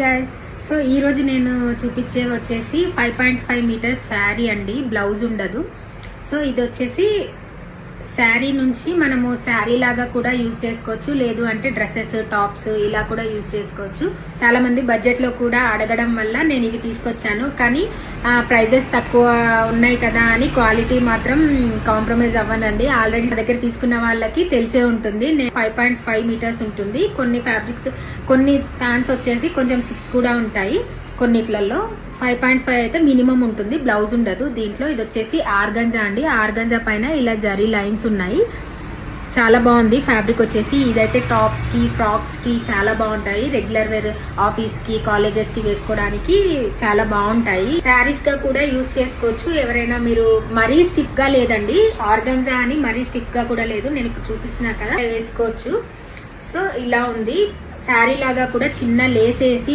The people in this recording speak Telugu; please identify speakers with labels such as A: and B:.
A: గైస్, సో ఈ రోజు నేను చూపించేవి వచ్చేసి 5.5 మీటర్స్ శారీ అండి. బ్లౌజ్ ఉండదు. సో ఇది వచ్చేసి శారీ నుంచి మనము శారీ లాగా కూడా యూజ్ చేసుకోవచ్చు, లేదు అంటే డ్రెస్సెస్, టాప్స్ ఇలా కూడా యూజ్ చేసుకోవచ్చు. చాలా మంది బడ్జెట్ లో కూడా అడగడం వల్ల నేను ఇవి తీసుకొచ్చాను. కానీ ప్రైజెస్ తక్కువ ఉన్నాయి కదా అని క్వాలిటీ మాత్రం కాంప్రమైజ్ అవ్వనండి. ఆల్రెడీ నా దగ్గర తీసుకున్న వాళ్ళకి తెలిసే ఉంటుంది. 5.5 మీటర్స్ ఉంటుంది. కొన్ని ఫ్యాబ్రిక్స్, కొన్ని ప్యాంట్స్ వచ్చేసి కొంచెం 6 కూడా ఉంటాయి. కొన్నిట్లలో 5.5 అయితే మినిమం ఉంటుంది. బ్లౌజ్ ఉండదు దీంట్లో. ఇది వచ్చేసి ఆర్గంజా అండి. ఆర్గంజా పైన ఇలా జరీ లైన్స్ ఉన్నాయి. చాలా బాగుంది ఫ్యాబ్రిక్ వచ్చేసి. ఇదైతే టాప్స్ కి, ఫ్రాక్స్ కి చాలా బాగుంటాయి. రెగ్యులర్ వేర్, ఆఫీస్ కి, కాలేజెస్ కి వేసుకోవడానికి చాలా బాగుంటాయి. శారీస్ గా కూడా యూజ్ చేసుకోవచ్చు. ఎవరైనా మీరు మరీ స్టిఫ్ గా లేదండి, ఆర్గంజా అని మరీ స్టిఫ్ గా కూడా లేదు. నేను ఇప్పుడు చూపిస్తున్నా కదా, వేసుకోవచ్చు. సో ఇలా ఉంది. శారీ లాగా కూడా చిన్న లేస్ వేసి